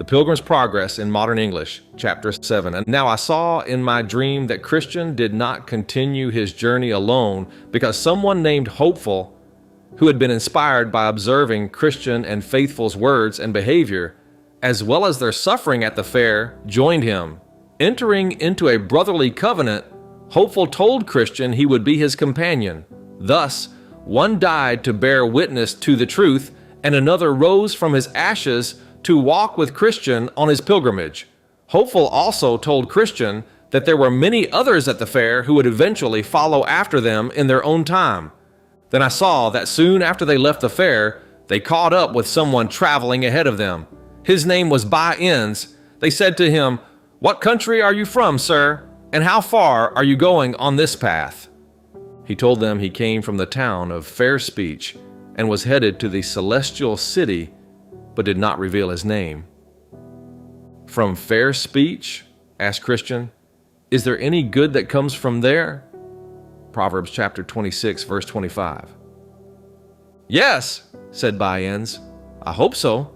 The Pilgrim's Progress in Modern English, Chapter 7. And now I saw in my dream that Christian did not continue his journey alone because someone named Hopeful, who had been inspired by observing Christian and Faithful's words and behavior, as well as their suffering at the fair, joined him. Entering into a brotherly covenant, Hopeful told Christian he would be his companion. Thus, one died to bear witness to the truth, and another rose from his ashes to walk with Christian on his pilgrimage. Hopeful also told Christian that there were many others at the fair who would eventually follow after them in their own time. Then I saw that soon after they left the fair, they caught up with someone traveling ahead of them. His name was By Ends. They said to him, "What country are you from, sir? And how far are you going on this path?" He told them he came from the town of Fair Speech and was headed to the celestial city, but did not reveal his name. "From Fair Speech?" asked Christian. "Is there any good that comes from there?" Proverbs chapter 26, verse 25. "Yes," said By Ends. "I hope so."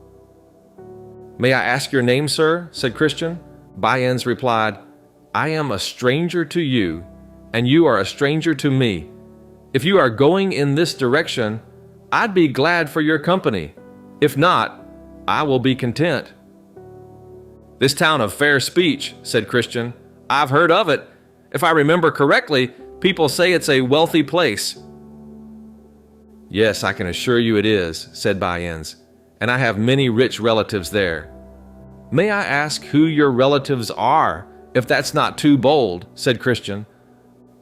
"May I ask your name, sir?" said Christian. By Ends replied, "I am a stranger to you, and you are a stranger to me. If you are going in this direction, I'd be glad for your company. If not, I will be content." "This town of Fair Speech," said Christian, "I've heard of it. If I remember correctly, people say it's a wealthy place." "Yes, I can assure you it is," said By Ends, "and I have many rich relatives there." "May I ask who your relatives are, if that's not too bold?" said Christian.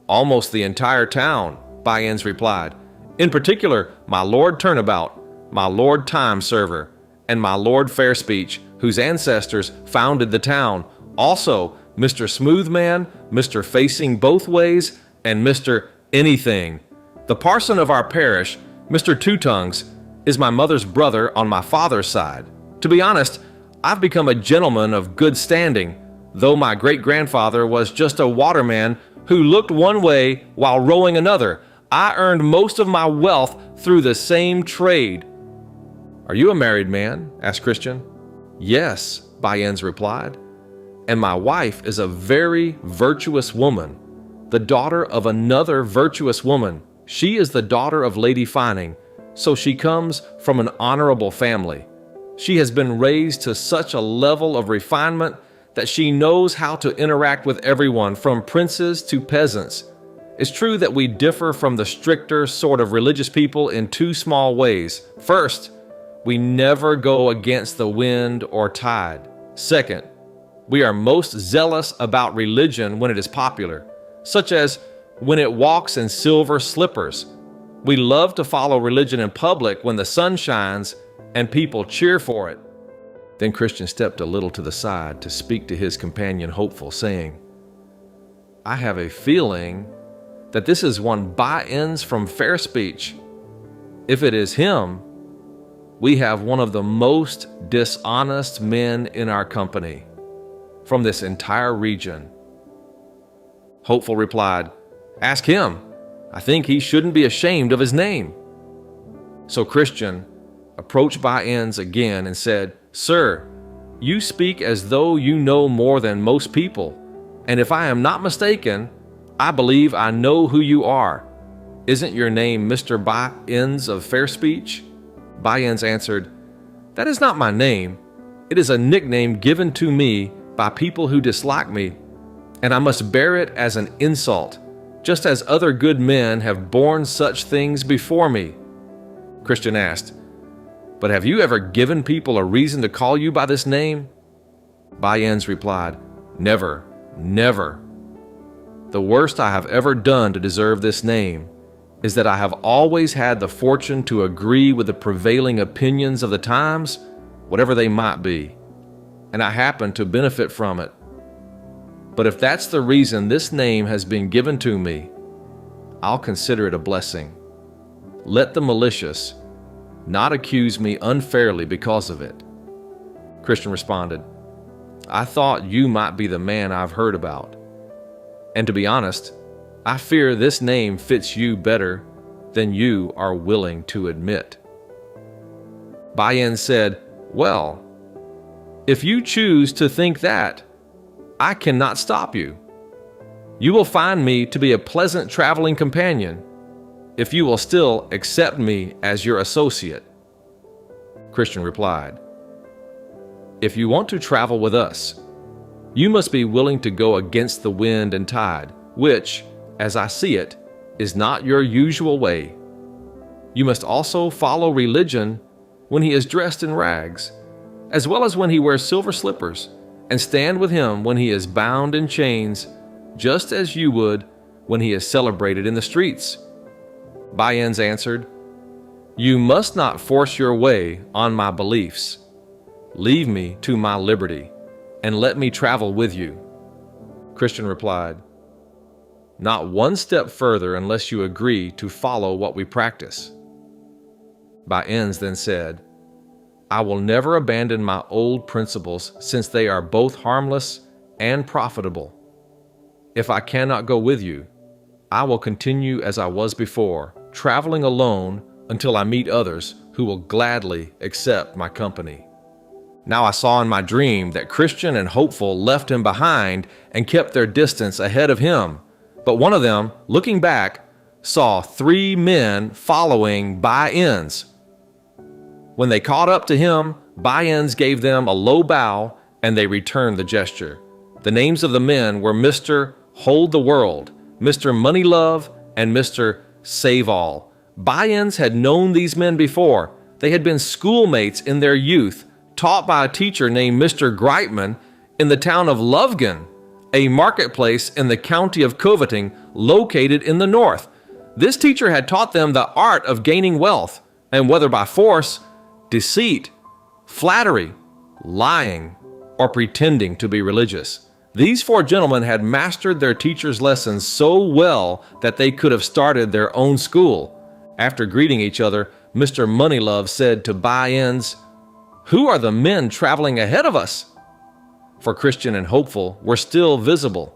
"Almost the entire town," By Ends replied. "In particular, my Lord Turnabout, my Lord Time Server, and my Lord Fair Speech, whose ancestors founded the town. Also, Mr. Smoothman, Mr. Facing Both Ways, and Mr. Anything. The parson of our parish, Mr. Two Tongues, is my mother's brother on my father's side. To be honest, I've become a gentleman of good standing, though my great-grandfather was just a waterman who looked one way while rowing another. I earned most of my wealth through the same trade." "Are you a married man?" asked Christian. "Yes," By Ends replied, "and my wife is a very virtuous woman, the daughter of another virtuous woman. She is the daughter of Lady Fining, so she comes from an honorable family. She has been raised to such a level of refinement that she knows how to interact with everyone from princes to peasants. It's true that we differ from the stricter sort of religious people in two small ways. First, we never go against the wind or tide. Second, we are most zealous about religion when it is popular, such as when it walks in silver slippers. We love to follow religion in public when the sun shines and people cheer for it." Then Christian stepped a little to the side to speak to his companion Hopeful, saying, "I have a feeling that this is one By Ends from Fair Speech. If it is him, we have one of the most dishonest men in our company from this entire region." Hopeful replied, "Ask him. I think he shouldn't be ashamed of his name." So Christian approached By Ends again and said, "Sir, you speak as though you know more than most people, and if I am not mistaken, I believe I know who you are. Isn't your name Mr. By Ends of Fair Speech?" By Ends answered, "That is not my name. It is a nickname given to me by people who dislike me, and I must bear it as an insult, just as other good men have borne such things before me." Christian asked, "But have you ever given people a reason to call you by this name?" By Ends replied, "Never, never. The worst I have ever done to deserve this name is that I have always had the fortune to agree with the prevailing opinions of the times, whatever they might be, and I happen to benefit from it. But if that's the reason this name has been given to me, I'll consider it a blessing. Let the malicious not accuse me unfairly because of it." Christian responded, "I thought you might be the man I've heard about. And to be honest, I fear this name fits you better than you are willing to admit." By Ends said, "Well, If you choose to think that, I cannot stop you. You will find me to be a pleasant traveling companion if you will still accept me as your associate." Christian replied, "If you want to travel with us, you must be willing to go against the wind and tide, which, as I see it, is not your usual way. You must also follow religion when he is dressed in rags, as well as when he wears silver slippers, and stand with him when he is bound in chains, just as you would when he is celebrated in the streets." Bunyan answered, "You must not force your way on my beliefs. Leave me to my liberty, and let me travel with you." Christian replied, "Not one step further unless you agree to follow what we practice." Bunyan then said, "I will never abandon my old principles, since they are both harmless and profitable. If I cannot go with you, I will continue as I was before, traveling alone until I meet others who will gladly accept my company." Now I saw in my dream that Christian and Hopeful left him behind and kept their distance ahead of him. But one of them, looking back, saw 3 men following Bunyan's. When they caught up to him, Bunyan's gave them a low bow, and they returned the gesture. The names of the men were Mr. Hold the World, Mr. Moneylove, and Mr. Save All. Bunyan's had known these men before. They had been schoolmates in their youth, taught by a teacher named Mr. Greitman in the town of Lovegan, a marketplace in the county of Coveting, located in the north. This teacher had taught them the art of gaining wealth, and whether by force, deceit, flattery, lying, or pretending to be religious. These 4 gentlemen had mastered their teacher's lessons so well that they could have started their own school. After greeting each other, Mr. Moneylove said to Bunyan's, "Who are the men traveling ahead of us?" For Christian and Hopeful were still visible.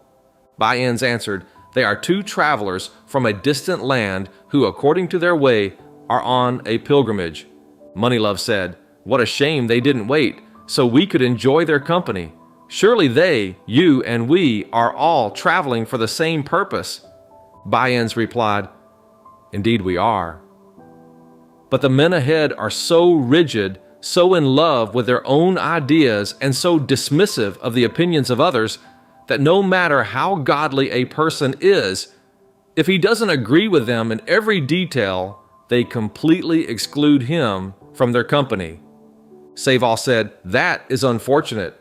Bunyan's answered, "They are 2 travelers from a distant land who, according to their way, are on a pilgrimage." Moneylove said, "What a shame they didn't wait, so we could enjoy their company. Surely they, you, and we are all traveling for the same purpose." Bunyan's replied, "Indeed we are. But the men ahead are so rigid, so in love with their own ideas, and so dismissive of the opinions of others, that no matter how godly a person is, if he doesn't agree with them in every detail, they completely exclude him from their company." Save All said, "That is unfortunate,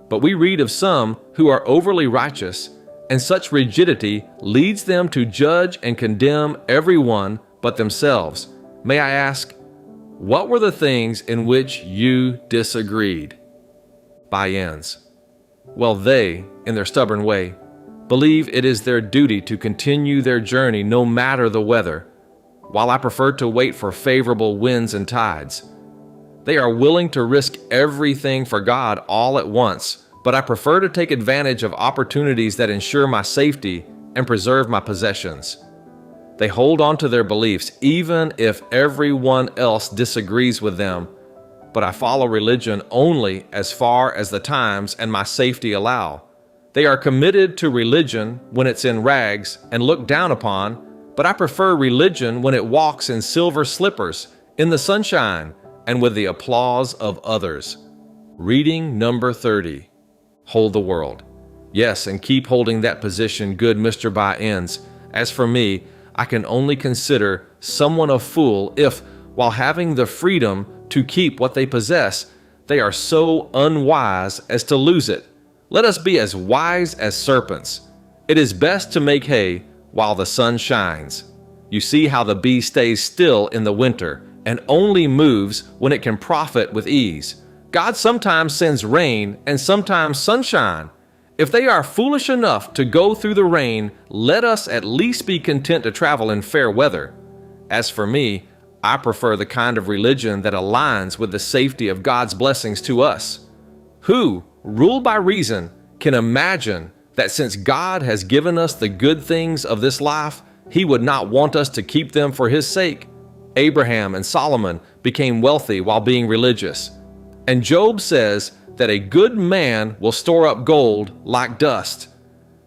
but we read of some who are overly righteous, and such rigidity leads them to judge and condemn everyone but themselves. May I ask, what were the things in which you disagreed?" Bunyan's, "Well, they, in their stubborn way, believe it is their duty to continue their journey no matter the weather, while I prefer to wait for favorable winds and tides. They are willing to risk everything for God all at once, but I prefer to take advantage of opportunities that ensure my safety and preserve my possessions. They hold on to their beliefs even if everyone else disagrees with them, but I follow religion only as far as the times and my safety allow. They are committed to religion when it's in rags and looked down upon, but I prefer religion when it walks in silver slippers, in the sunshine, and with the applause of others." Reading number 30. Hold the world. Yes, and keep holding that position, good Mr. Bunyan's. As for me, I can only consider someone a fool if, while having the freedom to keep what they possess, they are so unwise as to lose it. Let us be as wise as serpents. It is best to make hay while the sun shines. You see how the bee stays still in the winter and only moves when it can profit with ease. God sometimes sends rain and sometimes sunshine. If they are foolish enough to go through the rain, let us at least be content to travel in fair weather. As for me, I prefer the kind of religion that aligns with the safety of God's blessings to us. Who, ruled by reason, can imagine that since God has given us the good things of this life, He would not want us to keep them for His sake? Abraham and Solomon became wealthy while being religious. And Job says that a good man will store up gold like dust.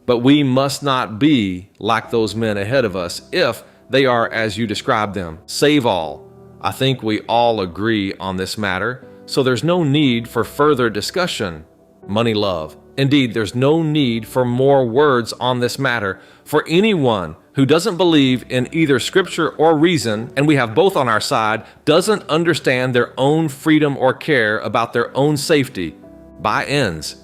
But we must not be like those men ahead of us if they are as you describe them. Save all. I think we all agree on this matter, so there's no need for further discussion. Money love. Indeed, there's no need for more words on this matter, for anyone who doesn't believe in either scripture or reason, and we have both on our side, doesn't understand their own freedom or care about their own safety, by ends.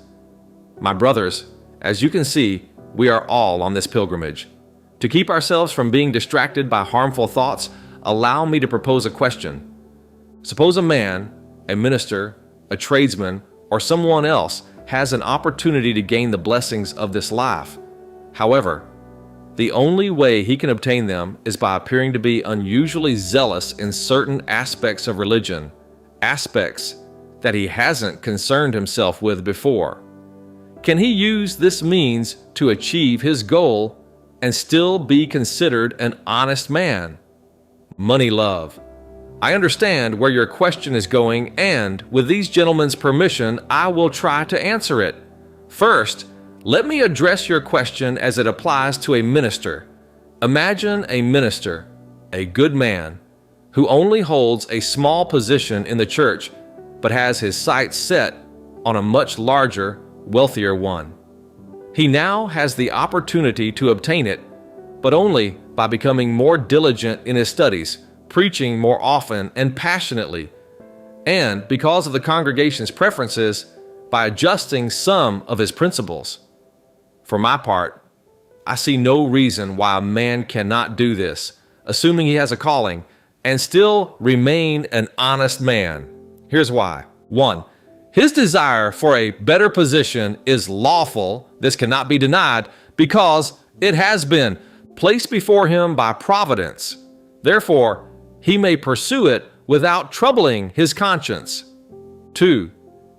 My brothers, as you can see, we are all on this pilgrimage. To keep ourselves from being distracted by harmful thoughts, allow me to propose a question. Suppose a man, a minister, a tradesman, or someone else has an opportunity to gain the blessings of this life. However, the only way he can obtain them is by appearing to be unusually zealous in certain aspects of religion, aspects that he hasn't concerned himself with before. Can he use this means to achieve his goal and still be considered an honest man? Money love. I understand where your question is going, and with these gentlemen's permission, I will try to answer it. First, let me address your question as it applies to a minister. Imagine a minister, a good man, who only holds a small position in the church, but has his sights set on a much larger, wealthier one. He now has the opportunity to obtain it, but only by becoming more diligent in his studies, preaching more often and passionately, and because of the congregation's preferences, by adjusting some of his principles. For my part, I see no reason why a man cannot do this, assuming he has a calling, and still remain an honest man. Here's why. 1. His desire for a better position is lawful, this cannot be denied, because it has been placed before him by providence. Therefore, he may pursue it without troubling his conscience. 2.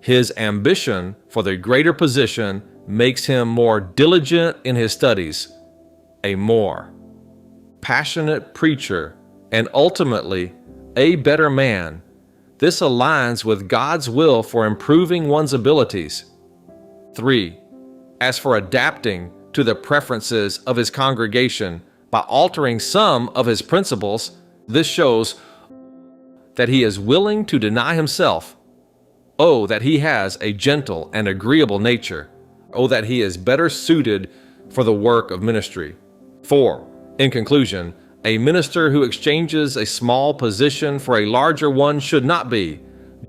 His ambition for the greater position makes him more diligent in his studies, a more passionate preacher, and ultimately a better man. This aligns with God's will for improving one's abilities. 3. As for adapting to the preferences of his congregation by altering some of his principles, this shows that he is willing to deny himself. Oh, that he has a gentle and agreeable nature. Oh, that he is better suited for the work of ministry. 4. In conclusion, a minister who exchanges a small position for a larger one should not be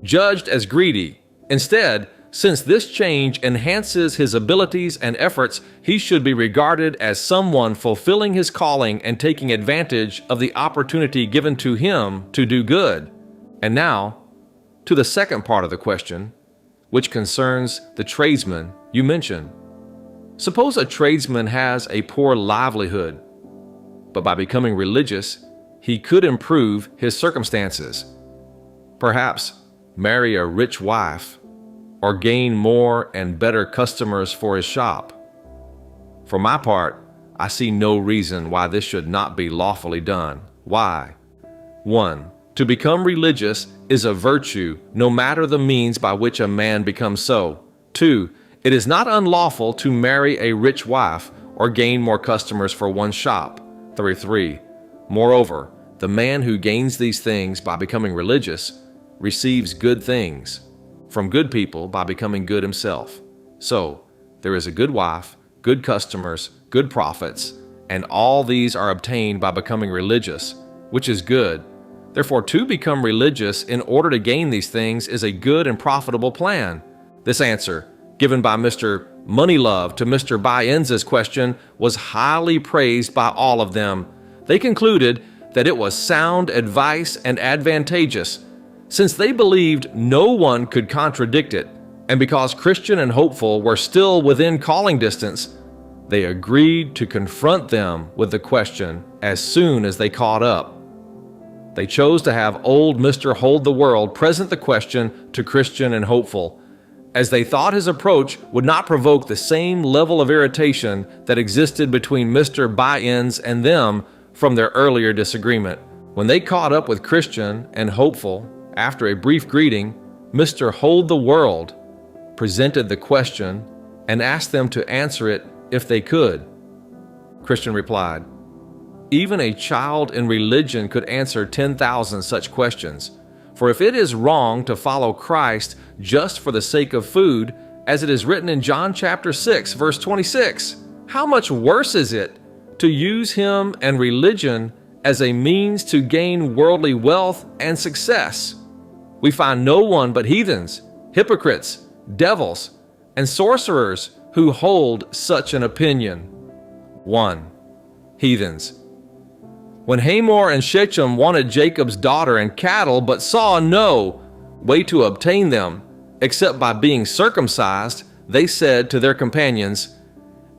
judged as greedy. Instead, since this change enhances his abilities and efforts, he should be regarded as someone fulfilling his calling and taking advantage of the opportunity given to him to do good. And now, to the second part of the question, which concerns the tradesman you mentioned. Suppose a tradesman has a poor livelihood, but by becoming religious, he could improve his circumstances. Perhaps marry a rich wife, or gain more and better customers for his shop. For my part, I see no reason why this should not be lawfully done. Why? 1. To become religious is a virtue, no matter the means by which a man becomes so. 2. It is not unlawful to marry a rich wife or gain more customers for one's shop. 3. Moreover, the man who gains these things by becoming religious receives good things from good people by becoming good himself. So, there is a good wife, good customers, good profits, and all these are obtained by becoming religious, which is good. Therefore, to become religious in order to gain these things is a good and profitable plan. This answer, given by Mr. Moneylove to Mr. Bunyan's question, was highly praised by all of them. They concluded that it was sound advice and advantageous, since they believed no one could contradict it, and because Christian and Hopeful were still within calling distance, they agreed to confront them with the question as soon as they caught up. They chose to have old Mr. Hold the World present the question to Christian and Hopeful, as they thought his approach would not provoke the same level of irritation that existed between Mr. Bunyan and them from their earlier disagreement. When they caught up with Christian and Hopeful, after a brief greeting, Mr. Hold the World presented the question, and asked them to answer it if they could. Christian replied, "Even a child in religion could answer 10,000 such questions. For if it is wrong to follow Christ just for the sake of food, as it is written in John chapter 6, verse 26, how much worse is it to use him and religion as a means to gain worldly wealth and success? We find no one but heathens, hypocrites, devils, and sorcerers who hold such an opinion." 1. Heathens. When Hamor and Shechem wanted Jacob's daughter and cattle, but saw no way to obtain them except by being circumcised, they said to their companions,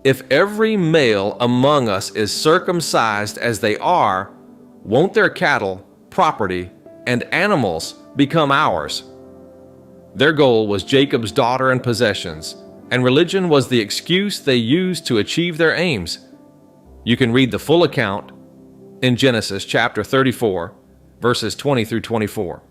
"If every male among us is circumcised as they are, won't their cattle, property, and animals become ours?" Their goal was Jacob's daughter and possessions, and religion was the excuse they used to achieve their aims. You can read the full account in Genesis chapter 34, verses 20 through 24.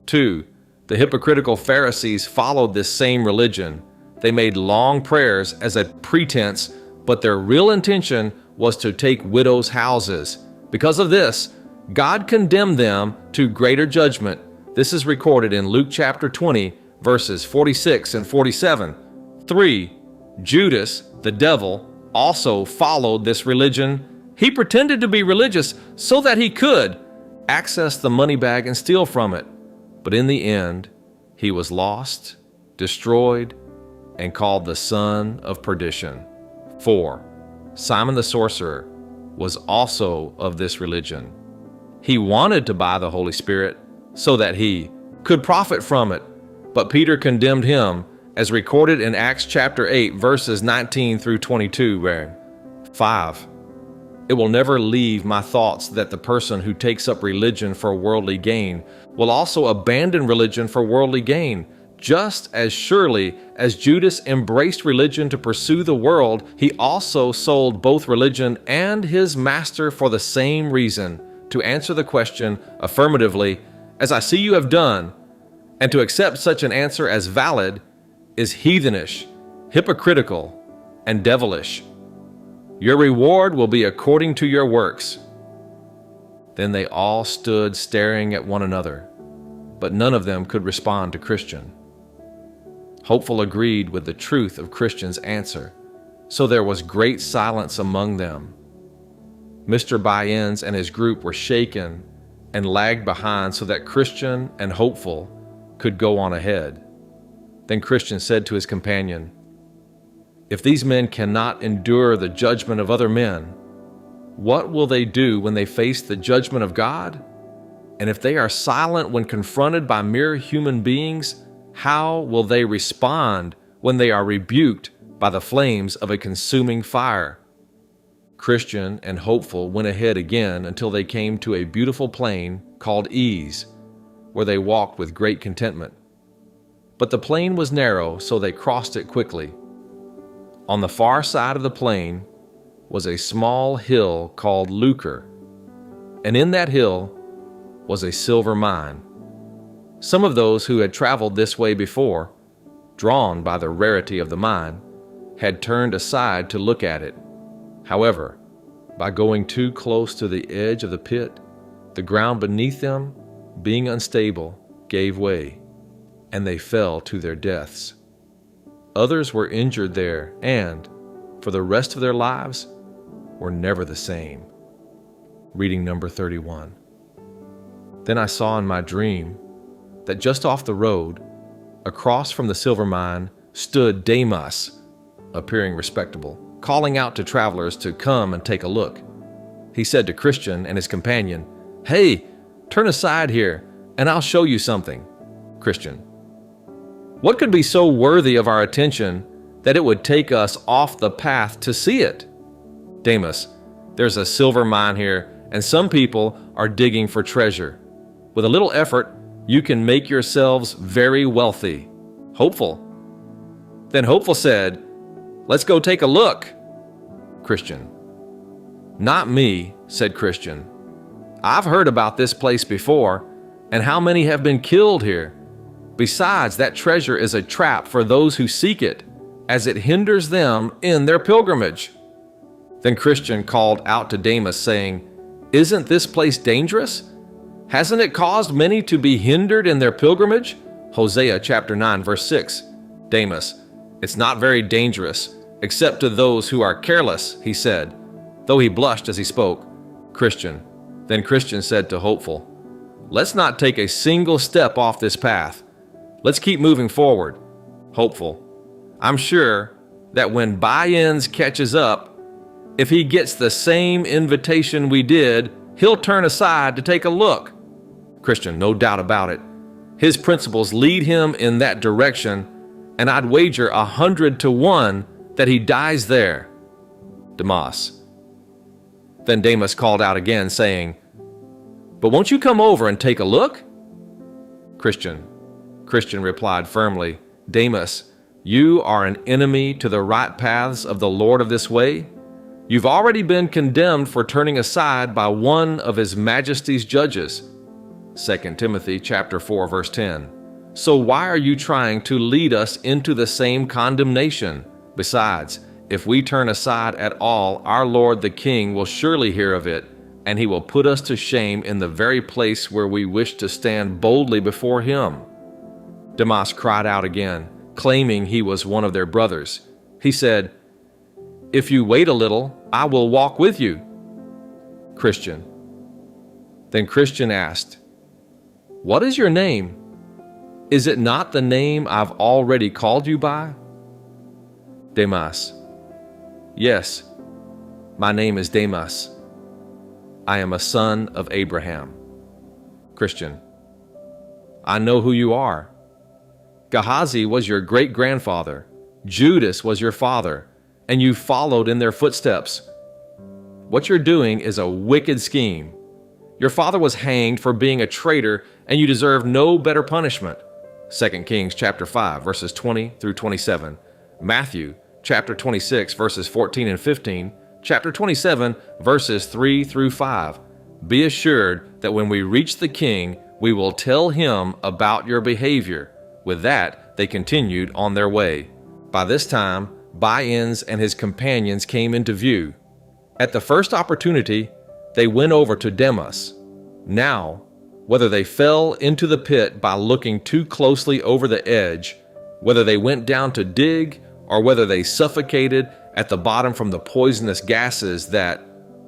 2. The hypocritical Pharisees followed this same religion. They made long prayers as a pretense, but their real intention was to take widows' houses. Because of this, God condemned them to greater judgment. This is recorded in Luke chapter 20, verses 46 and 47. 3. Judas, the devil, also followed this religion. He pretended to be religious so that he could access the money bag and steal from it. But in the end, he was lost, destroyed, and called the son of perdition. 4. Simon the sorcerer was also of this religion. He wanted to buy the Holy Spirit so that he could profit from it, but Peter condemned him, as recorded in Acts chapter 8, verses 19 through 22, where 5. It will never leave my thoughts that the person who takes up religion for worldly gain will also abandon religion for worldly gain. Just as surely as Judas embraced religion to pursue the world, he also sold both religion and his master for the same reason, to answer the question affirmatively, as I see you have done, and to accept such an answer as valid is heathenish, hypocritical, and devilish. Your reward will be according to your works. Then they all stood staring at one another, but none of them could respond to Christian. Hopeful agreed with the truth of Christian's answer, so there was great silence among them. Mr. Bunyan and his group were shaken and lagged behind so that Christian and Hopeful could go on ahead. Then Christian said to his companion, "If these men cannot endure the judgment of other men, what will they do when they face the judgment of God? And if they are silent when confronted by mere human beings, how will they respond when they are rebuked by the flames of a consuming fire?" Christian and Hopeful went ahead again until they came to a beautiful plain called Ease, where they walked with great contentment. But the plain was narrow, so they crossed it quickly. On the far side of the plain was a small hill called Lucre, and in that hill was a silver mine. Some of those who had traveled this way before, drawn by the rarity of the mine, had turned aside to look at it. However, by going too close to the edge of the pit, the ground beneath them, being unstable, gave way, and they fell to their deaths. Others were injured there and, for the rest of their lives, were never the same. Reading number 31. Then I saw in my dream that just off the road, across from the silver mine, stood Demas, appearing respectable, calling out to travelers to come and take a look. He said to Christian and his companion, "Hey, turn aside here, and I'll show you something." Christian: "What could be so worthy of our attention that it would take us off the path to see it?" Demas: "There's a silver mine here, and some people are digging for treasure. With a little effort, you can make yourselves very wealthy." Hopeful: "Then Hopeful said, 'Let's go take a look.'" Christian: "Not me," said Christian. "I've heard about this place before, and how many have been killed here. Besides, that treasure is a trap for those who seek it, as it hinders them in their pilgrimage." Then Christian called out to Demas, saying, "Isn't this place dangerous? Hasn't it caused many to be hindered in their pilgrimage?" Hosea chapter 9, verse 6. Demas, "It's not very dangerous, except to those who are careless," he said, though he blushed as he spoke. Then Christian said to Hopeful, "Let's not take a single step off this path. Let's keep moving forward." Hopeful, "I'm sure that when Bunyan catches up, if he gets the same invitation we did, he'll turn aside to take a look." Christian, "No doubt about it. His principles lead him in that direction, and I'd wager 100 to 1 that he dies there." Demas. Then Demas called out again, saying, "But won't you come over and take a look?" Christian replied firmly, "Demas, you are an enemy to the right paths of the Lord of this way. You've already been condemned for turning aside by one of His Majesty's judges." 2 Timothy chapter 4, verse 10. "So why are you trying to lead us into the same condemnation? Besides, if we turn aside at all, our Lord the King will surely hear of it, and He will put us to shame in the very place where we wish to stand boldly before Him." Demas cried out again, claiming he was one of their brothers. He said, "If you wait a little, I will walk with you." Then Christian asked, "What is your name? Is it not the name I've already called you by?" Demas, "Yes, my name is Demas. I am a son of Abraham." "I know who you are. Gehazi was your great-grandfather. Judas was your father, and you followed in their footsteps. What you're doing is a wicked scheme. Your father was hanged for being a traitor, and you deserve no better punishment." 2 Kings chapter 5, verses 20 through 27. Matthew chapter 26, verses 14 and 15. Chapter 27, verses 3 through 5. "Be assured that when we reach the king, we will tell him about your behavior." With that, they continued on their way. By this time, Bunyan and his companions came into view. At the first opportunity, they went over to Demas. Now, whether they fell into the pit by looking too closely over the edge, whether they went down to dig, or whether they suffocated at the bottom from the poisonous gases that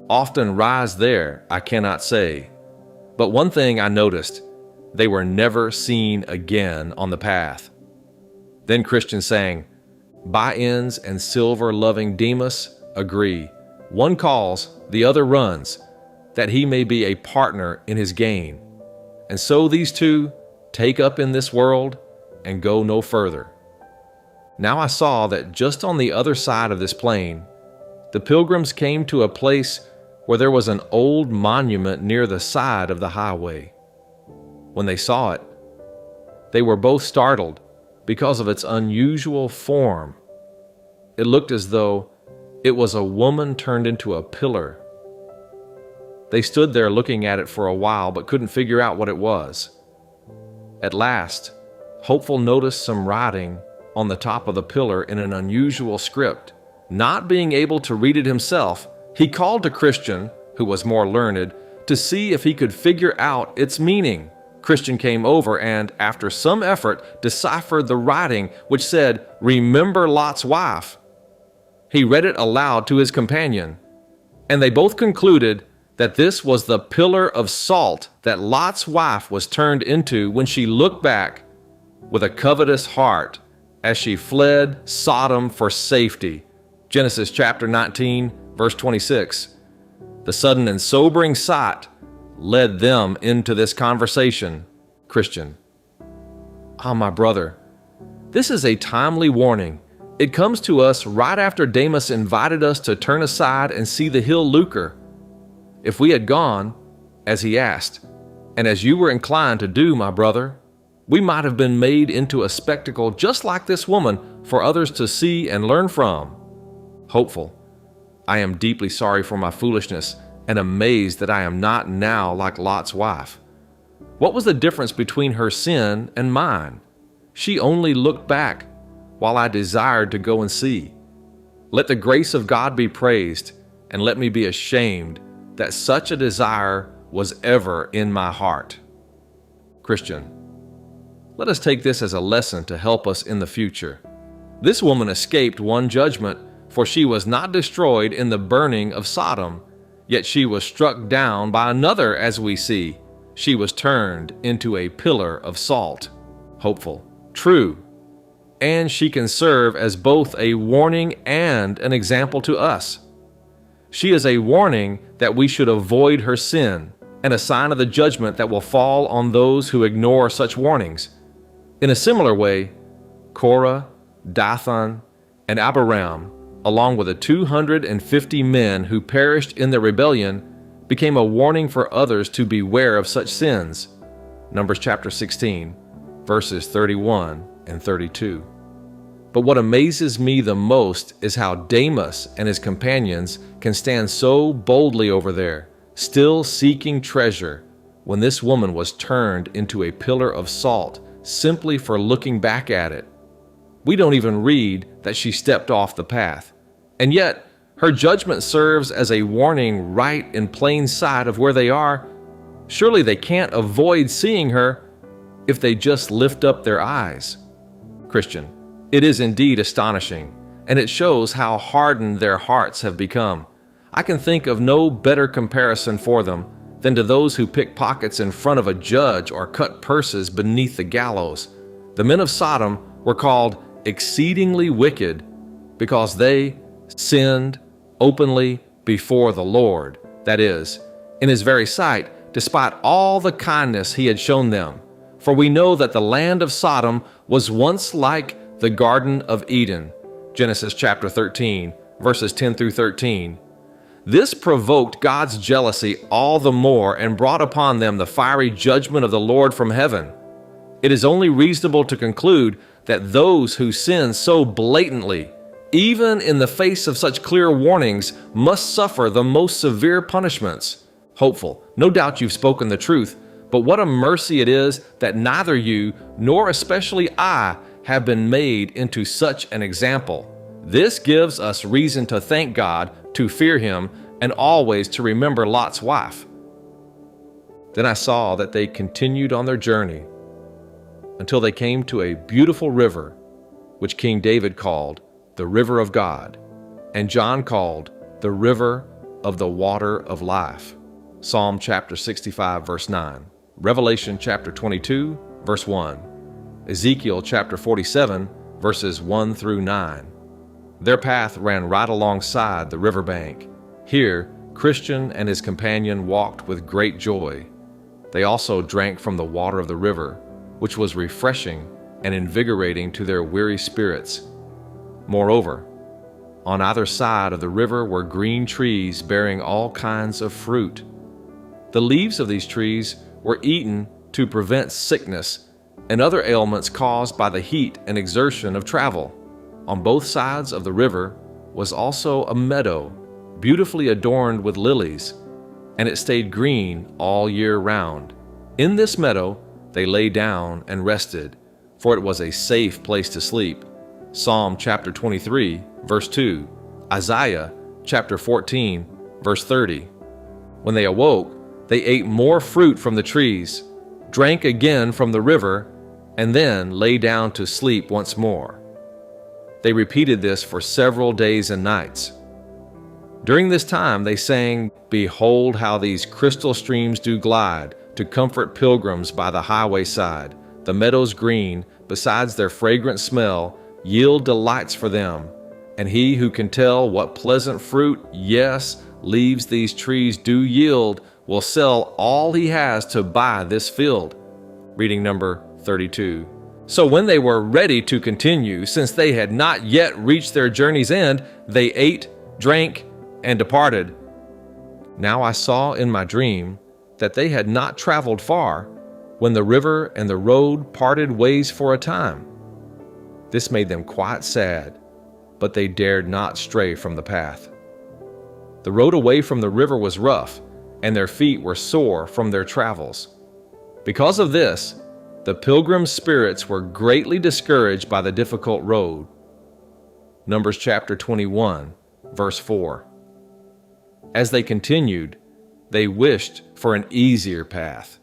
often rise there, I cannot say. But one thing I noticed, they were never seen again on the path. Then Christian sang, "Bunyan and silver-loving Demas agree. One calls, the other runs, that he may be a partner in his gain. And so these two take up in this world and go no further." Now I saw that just on the other side of this plain, the pilgrims came to a place where there was an old monument near the side of the highway. When they saw it, they were both startled because of its unusual form. It looked as though it was a woman turned into a pillar. They stood there looking at it for a while but couldn't figure out what it was. At last, Hopeful noticed some writing on the top of the pillar in an unusual script. Not being able to read it himself, he called to Christian, who was more learned, to see if he could figure out its meaning. Christian came over and, after some effort, deciphered the writing, which said, "Remember Lot's wife." He read it aloud to his companion, and they both concluded that this was the pillar of salt that Lot's wife was turned into when she looked back with a covetous heart as she fled Sodom for safety. Genesis chapter 19, verse 26. The sudden and sobering sight led them into this conversation. Christian: "Ah, my brother, this is a timely warning. It comes to us right after Demas invited us to turn aside and see the hill lucre. If we had gone, as he asked, and as you were inclined to do, my brother, we might have been made into a spectacle just like this woman for others to see and learn from." Hopeful: "I am deeply sorry for my foolishness and amazed that I am not now like Lot's wife. What was the difference between her sin and mine? She only looked back while I desired to go and see. Let the grace of God be praised, and let me be ashamed that such a desire was ever in my heart. Christian, let us take this as a lesson to help us in the future. This woman escaped one judgment, for she was not destroyed in the burning of Sodom, yet she was struck down by another, as we see. She was turned into a pillar of salt. Hopeful, true, and she can serve as both a warning and an example to us. She is a warning that we should avoid her sin, and a sign of the judgment that will fall on those who ignore such warnings. In a similar way, Korah, Dathan, and Abiram, along with the 250 men who perished in the rebellion, became a warning for others to beware of such sins. Numbers chapter 16, verses 31 and 32. But what amazes me the most is how Demas and his companions can stand so boldly over there, still seeking treasure, when this woman was turned into a pillar of salt simply for looking back at it. We don't even read that she stepped off the path, and yet her judgment serves as a warning right in plain sight of where they are. Surely they can't avoid seeing her if they just lift up their eyes. Christian, it is indeed astonishing, and it shows how hardened their hearts have become. I can think of no better comparison for them than to those who pick pockets in front of a judge or cut purses beneath the gallows. The men of Sodom were called exceedingly wicked because they sinned openly before the Lord, that is, in his very sight, despite all the kindness he had shown them. For we know that the land of Sodom was once like the Garden of Eden. Genesis chapter 13, verses 10 through 13. This provoked God's jealousy all the more and brought upon them the fiery judgment of the Lord from heaven. It is only reasonable to conclude that those who sin so blatantly, even in the face of such clear warnings, must suffer the most severe punishments. Hopeful, no doubt you've spoken the truth, but what a mercy it is that neither you nor especially I have been made into such an example. This gives us reason to thank God, to fear him, and always to remember Lot's wife. Then I saw that they continued on their journey until they came to a beautiful river, which King David called the river of God, and John called the river of the water of life. Psalm chapter 65, verse 9. Revelation chapter 22, verse 1. Ezekiel chapter 47, verses 1 through 9. Their path ran right alongside the riverbank. Here, Christian and his companion walked with great joy. They also drank from the water of the river, which was refreshing and invigorating to their weary spirits. Moreover, on either side of the river were green trees bearing all kinds of fruit. The leaves of these trees were eaten to prevent sickness and other ailments caused by the heat and exertion of travel. On both sides of the river was also a meadow, beautifully adorned with lilies, and it stayed green all year round. In this meadow they lay down and rested, for it was a safe place to sleep. Psalm chapter 23, verse 2. Isaiah chapter 14, verse 30. When they awoke, they ate more fruit from the trees, drank again from the river, and then lay down to sleep once more. They repeated this for several days and nights. During this time they sang, "Behold how these crystal streams do glide, to comfort pilgrims by the highway side. The meadows green, besides their fragrant smell, yield delights for them. And he who can tell what pleasant fruit, yes, leaves these trees do yield, will sell all he has to buy this field." Reading number 32. So when they were ready to continue, since they had not yet reached their journey's end, they ate, drank, and departed. Now I saw in my dream that they had not traveled far when the river and the road parted ways for a time. This made them quite sad, but they dared not stray from the path. The road away from the river was rough, and their feet were sore from their travels. Because of this, The pilgrim's spirits were greatly discouraged by the difficult road. Numbers chapter 21, verse 4. As they continued, they wished for an easier path.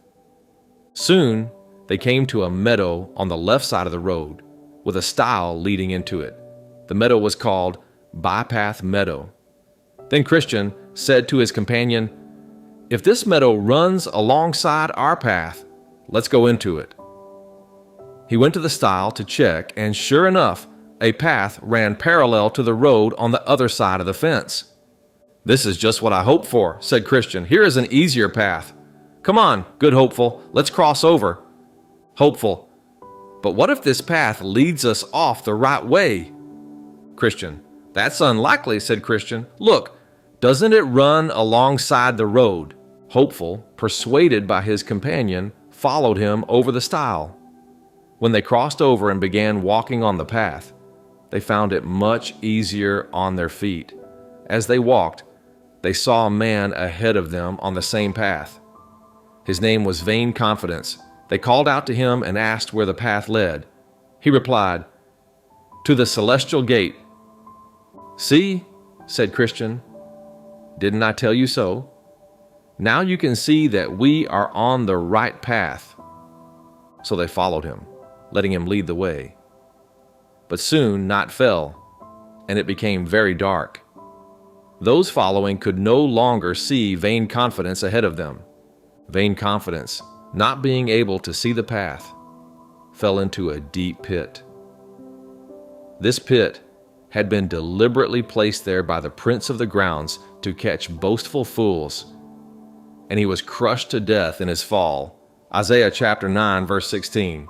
Soon, they came to a meadow on the left side of the road, with a stile leading into it. The meadow was called Bypath Meadow. Then Christian said to his companion, "If this meadow runs alongside our path, let's go into it." He went to the stile to check, and sure enough, a path ran parallel to the road on the other side of the fence. "This is just what I hoped for," said Christian. "Here is an easier path. Come on, good hopeful, let's cross over." Hopeful, "But what if this path leads us off the right way?" Christian, "That's unlikely," said Christian. "Look, doesn't it run alongside the road?" Hopeful, persuaded by his companion, followed him over the stile. When they crossed over and began walking on the path, they found it much easier on their feet. As they walked, they saw a man ahead of them on the same path. His name was Vain Confidence. They called out to him and asked where the path led. He replied, "To the celestial gate." "See," said Christian, "didn't I tell you so? Now you can see that we are on the right path." So they followed him, letting him lead the way. But soon night fell, and it became very dark. Those following could no longer see Vain Confidence ahead of them. Vain Confidence, not being able to see the path, fell into a deep pit. This pit had been deliberately placed there by the prince of the grounds to catch boastful fools, and he was crushed to death in his fall. Isaiah chapter 9, verse 16.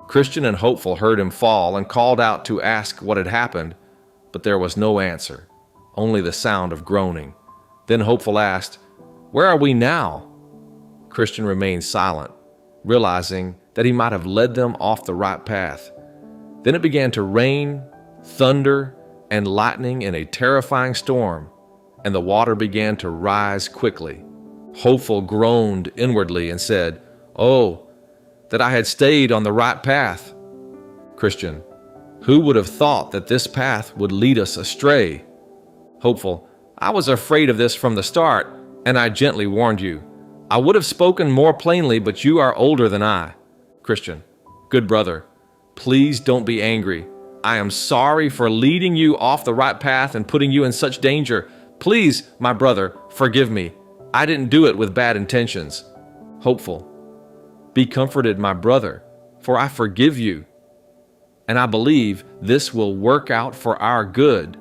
Christian and Hopeful heard him fall and called out to ask what had happened, but there was no answer, only the sound of groaning. Then Hopeful asked, "Where are we now?" Christian remained silent, realizing that he might have led them off the right path. Then it began to rain, thunder, and lightning in a terrifying storm, and the water began to rise quickly. Hopeful groaned inwardly and said, "Oh, that I had stayed on the right path." Christian, "Who would have thought that this path would lead us astray?" Hopeful, "I was afraid of this from the start, and I gently warned you. I would have spoken more plainly, but you are older than I." Christian, "Good brother, please don't be angry. I am sorry for leading you off the right path and putting you in such danger. Please, my brother, forgive me. I didn't do it with bad intentions." Hopeful, "Be comforted, my brother, for I forgive you, and I believe this will work out for our good."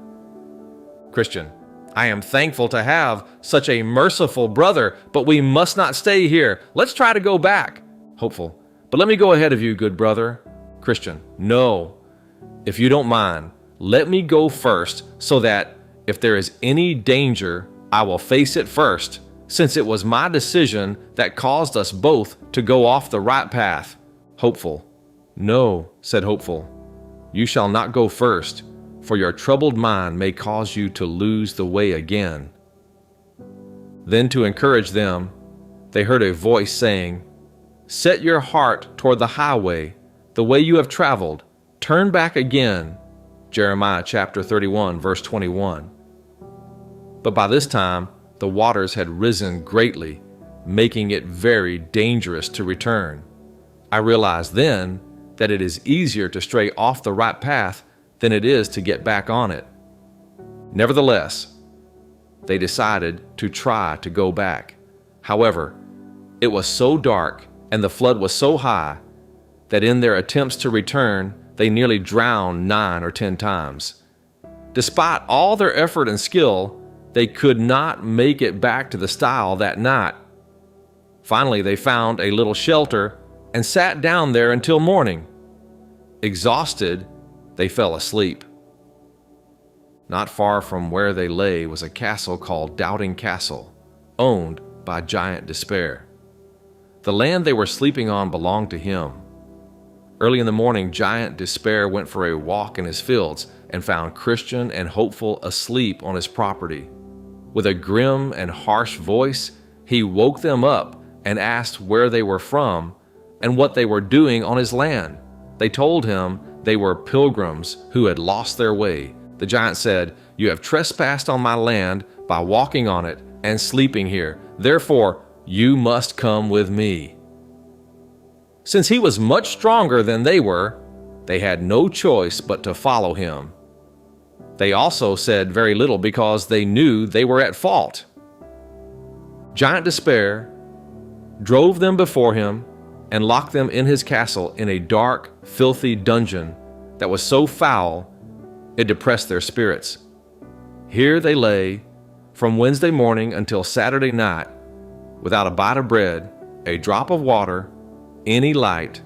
Christian, "I am thankful to have such a merciful brother, but we must not stay here. Let's try to go back." Hopeful, "But let me go ahead of you, good brother." Christian, "No. If you don't mind, let me go first so that if there is any danger, I will face it first, since it was my decision that caused us both to go off the right path." Hopeful, "No," said Hopeful. "You shall not go first, for your troubled mind may cause you to lose the way again." Then to encourage them, they heard a voice saying, "Set your heart toward the highway, the way you have traveled. Turn back again." Jeremiah chapter 31, verse 21. But by this time, the waters had risen greatly, making it very dangerous to return. I realized then that it is easier to stray off the right path than it is to get back on it. Nevertheless, they decided to try to go back. However, it was so dark and the flood was so high that in their attempts to return, they nearly drowned 9 or 10 times. Despite all their effort and skill, they could not make it back to the stile that night. Finally, they found a little shelter and sat down there until morning. Exhausted, they fell asleep. Not far from where they lay was a castle called Doubting Castle, owned by Giant Despair. The land they were sleeping on belonged to him. Early in the morning, Giant Despair went for a walk in his fields and found Christian and Hopeful asleep on his property. With a grim and harsh voice, he woke them up and asked where they were from and what they were doing on his land. They told him they were pilgrims who had lost their way. The giant said, "You have trespassed on my land by walking on it and sleeping here. Therefore, you must come with me." Since he was much stronger than they were, they had no choice but to follow him. They also said very little because they knew they were at fault. Giant Despair drove them before him and locked them in his castle in a dark, filthy dungeon that was so foul it depressed their spirits. Here they lay from Wednesday morning until Saturday night without a bite of bread, a drop of water, any light,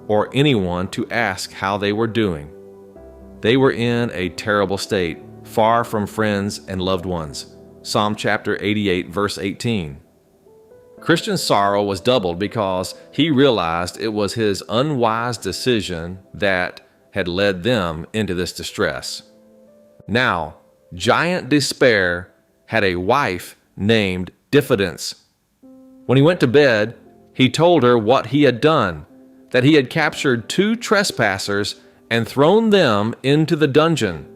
or anyone to ask how they were doing. They were in a terrible state, far from friends and loved ones. Psalm chapter 88, verse 18. Christian's sorrow was doubled because he realized it was his unwise decision that had led them into this distress. Now, Giant Despair had a wife named Diffidence. When he went to bed, he told her what he had done, that he had captured 2 trespassers and thrown them into the dungeon.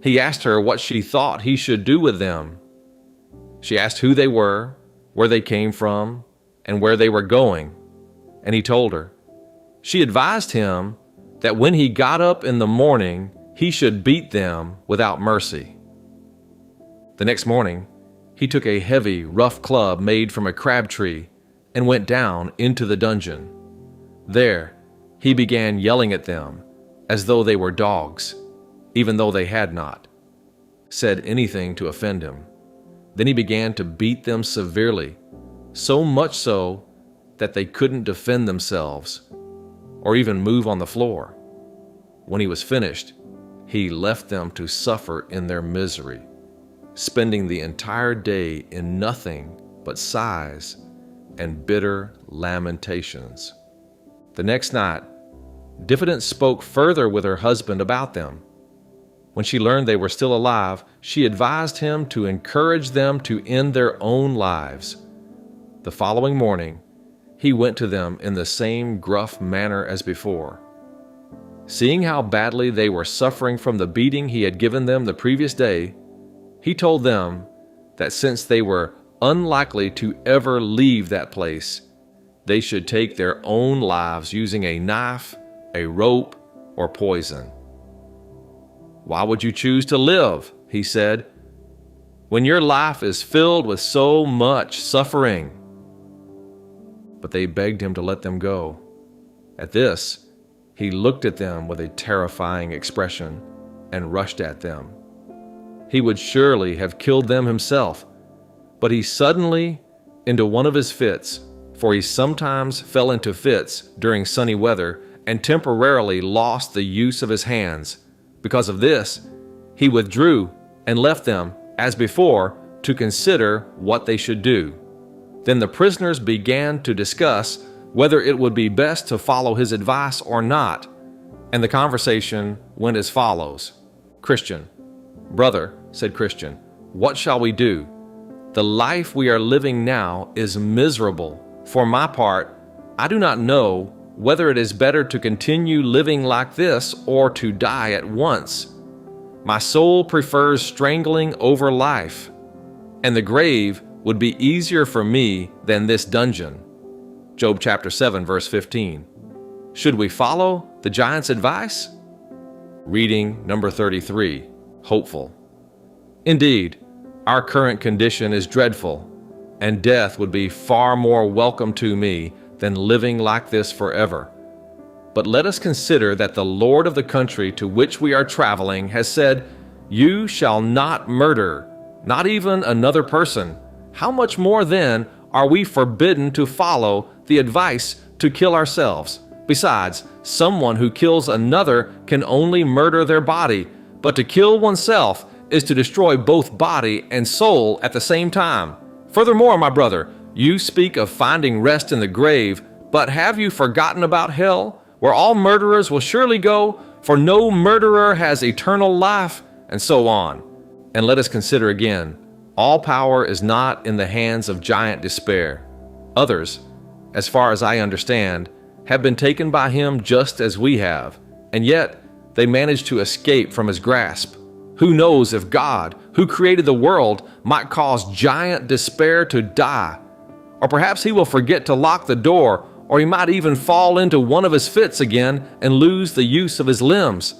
He asked her what she thought he should do with them. She asked who they were, where they came from, and where they were going, and he told her. She advised him that when he got up in the morning, he should beat them without mercy. The next morning, he took a heavy, rough club made from a crab tree and went down into the dungeon. There, he began yelling at them as though they were dogs, even though they had not said anything to offend him. Then he began to beat them severely, so much so that they couldn't defend themselves or even move on the floor. When he was finished, he left them to suffer in their misery, spending the entire day in nothing but sighs and bitter lamentations. The next night, Diffidence spoke further with her husband about them. When she learned they were still alive, she advised him to encourage them to end their own lives. The following morning, he went to them in the same gruff manner as before. Seeing how badly they were suffering from the beating he had given them the previous day, he told them that since they were unlikely to ever leave that place, they should take their own lives using a knife, a rope, or poison. "Why would you choose to live," he said, "when your life is filled with so much suffering?" But they begged him to let them go. At this, he looked at them with a terrifying expression and rushed at them. He would surely have killed them himself, but he suddenly, into one of his fits, for he sometimes fell into fits during sunny weather and temporarily lost the use of his hands. Because of this, he withdrew and left them, as before, to consider what they should do. Then the prisoners began to discuss whether it would be best to follow his advice or not, and the conversation went as follows. "Christian, brother," said Christian, "what shall we do? The life we are living now is miserable. For my part, I do not know whether it is better to continue living like this or to die at once. My soul prefers strangling over life, and the grave would be easier for me than this dungeon." Job chapter 7, verse 15. Should we follow the giant's advice? Reading number 33, hopeful. Indeed, our current condition is dreadful, and death would be far more welcome to me than living like this forever. But let us consider that the Lord of the country to which we are traveling has said, "You shall not murder, not even another person." How much more then are we forbidden to follow the advice to kill ourselves? Besides, someone who kills another can only murder their body, but to kill oneself is to destroy both body and soul at the same time. Furthermore, my brother, you speak of finding rest in the grave, but have you forgotten about hell, where all murderers will surely go, for no murderer has eternal life, and so on. And let us consider again, all power is not in the hands of Giant Despair. Others, as far as I understand, have been taken by him just as we have, and yet they managed to escape from his grasp. Who knows if God, who created the world, might cause giant despair to die? Or perhaps he will forget to lock the door, or he might even fall into one of his fits again and lose the use of his limbs.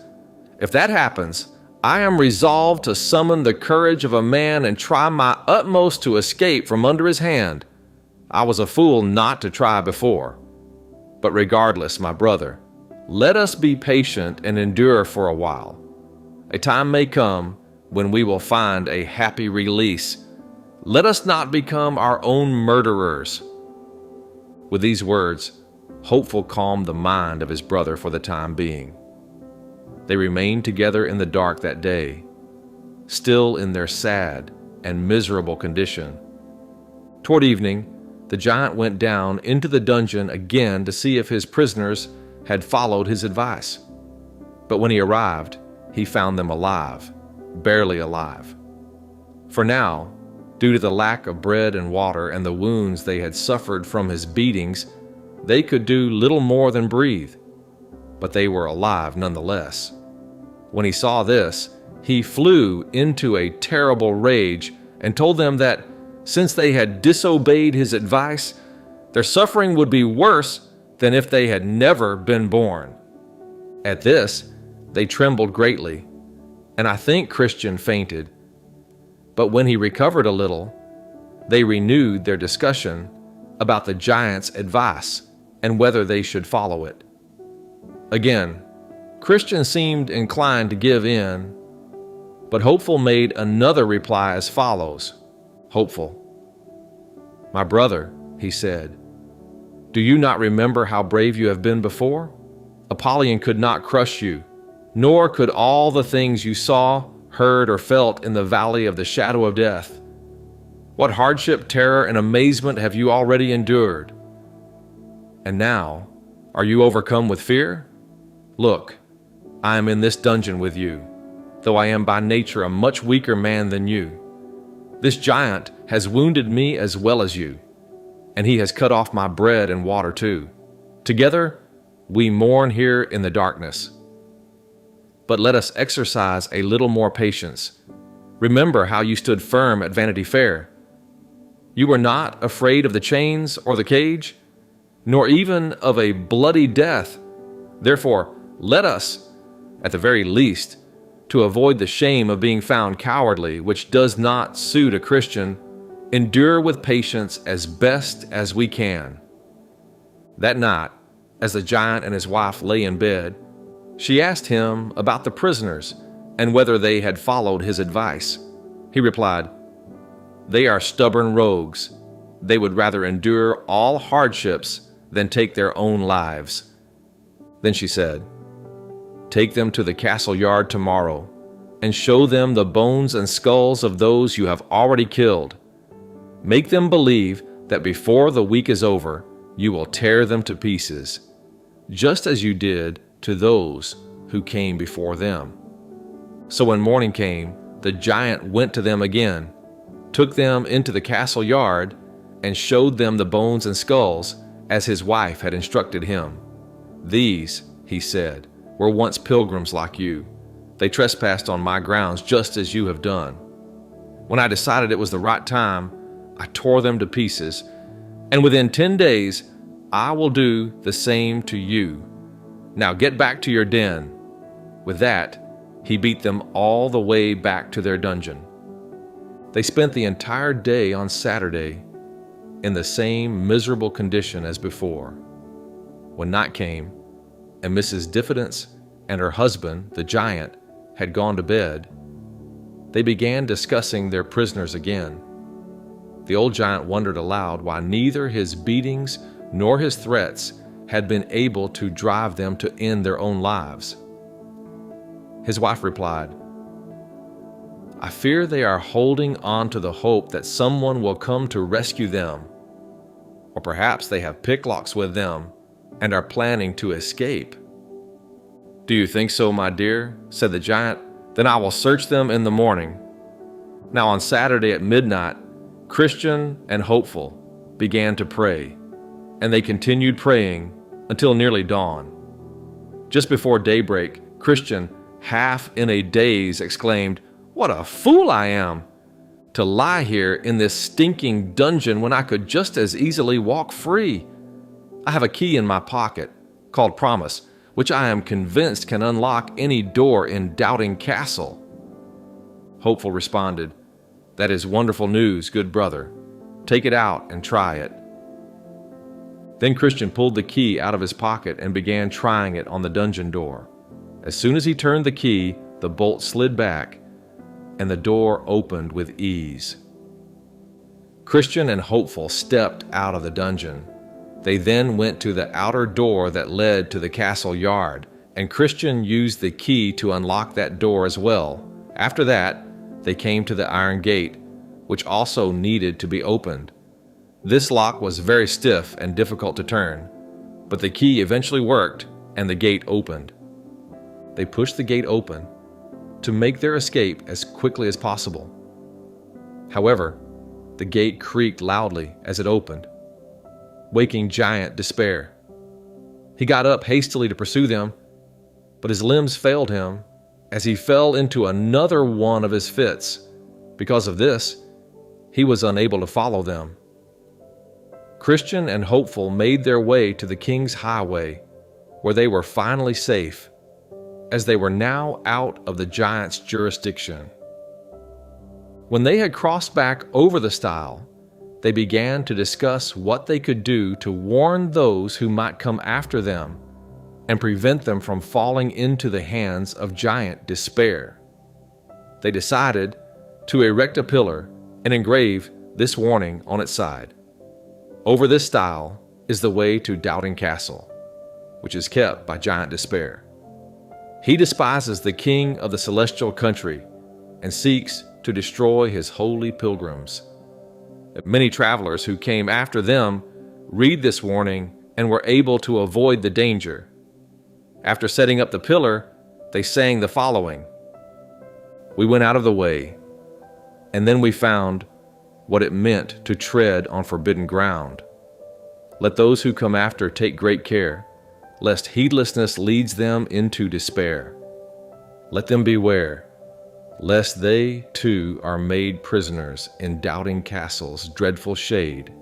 If that happens, I am resolved to summon the courage of a man and try my utmost to escape from under his hand. I was a fool not to try before. But regardless, my brother, let us be patient and endure for a while. A time may come when we will find a happy release. Let us not become our own murderers. With these words, Hopeful calmed the mind of his brother for the time being. They remained together in the dark that day, still in their sad and miserable condition. Toward evening, the giant went down into the dungeon again to see if his prisoners had followed his advice. But when he arrived, he found them alive, barely alive. For now, due to the lack of bread and water and the wounds they had suffered from his beatings, they could do little more than breathe. But they were alive nonetheless. When he saw this, he flew into a terrible rage and told them that since they had disobeyed his advice, their suffering would be worse than if they had never been born. At this, they trembled greatly, and I think Christian fainted. But when he recovered a little, they renewed their discussion about the giant's advice and whether they should follow it. Again, Christian seemed inclined to give in, but Hopeful made another reply as follows. Hopeful: "My brother," he said, "do you not remember how brave you have been before? Apollyon could not crush you, nor could all the things you saw, heard, or felt in the valley of the shadow of death. What hardship, terror, and amazement have you already endured? And now, are you overcome with fear? Look, I am in this dungeon with you, though I am by nature a much weaker man than you. This giant has wounded me as well as you, and he has cut off my bread and water too. Together, we mourn here in the darkness. But let us exercise a little more patience. Remember how you stood firm at Vanity Fair. You were not afraid of the chains or the cage, nor even of a bloody death. Therefore, let us, at the very least, to avoid the shame of being found cowardly, which does not suit a Christian, endure with patience as best as we can." That night, as the giant and his wife lay in bed, she asked him about the prisoners and whether they had followed his advice. He replied, "They are stubborn rogues. They would rather endure all hardships than take their own lives." Then she said, "Take them to the castle yard tomorrow and show them the bones and skulls of those you have already killed. Make them believe that before the week is over, you will tear them to pieces, just as you did to those who came before them." So when morning came, the giant went to them again, took them into the castle yard, and showed them the bones and skulls as his wife had instructed him. "These," he said, "were once pilgrims like you. They trespassed on my grounds just as you have done. When I decided it was the right time, I tore them to pieces, and within 10 days, I will do the same to you. Now get back to your den." With that, he beat them all the way back to their dungeon. They spent the entire day on Saturday in the same miserable condition as before. When night came, and Mrs. Diffidence and her husband, the giant, had gone to bed, they began discussing their prisoners again. The old giant wondered aloud why neither his beatings nor his threats had been able to drive them to end their own lives. His wife replied, "I fear they are holding on to the hope that someone will come to rescue them. Or perhaps they have picklocks with them and are planning to escape." "Do you think so, my dear?" said the giant. "Then I will search them in the morning." Now on Saturday at midnight, Christian and Hopeful began to pray, and they continued praying until nearly dawn. Just before daybreak, Christian, half in a daze, exclaimed, "What a fool I am! To lie here in this stinking dungeon when I could just as easily walk free. I have a key in my pocket, called Promise, which I am convinced can unlock any door in Doubting Castle." Hopeful responded, "That is wonderful news, good brother. Take it out and try it." Then Christian pulled the key out of his pocket and began trying it on the dungeon door. As soon as he turned the key, the bolt slid back, and the door opened with ease. Christian and Hopeful stepped out of the dungeon. They then went to the outer door that led to the castle yard, and Christian used the key to unlock that door as well. After that, they came to the iron gate, which also needed to be opened. This lock was very stiff and difficult to turn, but the key eventually worked and the gate opened. They pushed the gate open to make their escape as quickly as possible. However, the gate creaked loudly as it opened, waking Giant Despair. He got up hastily to pursue them, but his limbs failed him as he fell into another one of his fits. Because of this, he was unable to follow them. Christian and Hopeful made their way to the King's Highway, where they were finally safe, as they were now out of the giant's jurisdiction. When they had crossed back over the stile, they began to discuss what they could do to warn those who might come after them and prevent them from falling into the hands of Giant Despair. They decided to erect a pillar and engrave this warning on its side: "Over this stile is the way to Doubting Castle, which is kept by Giant Despair. He despises the king of the celestial country and seeks to destroy his holy pilgrims." Many travelers who came after them read this warning and were able to avoid the danger. After setting up the pillar, they sang the following: "We went out of the way, and then we found what it meant to tread on forbidden ground. Let those who come after take great care, lest heedlessness leads them into despair. Let them beware, lest they too are made prisoners in Doubting Castle's dreadful shade.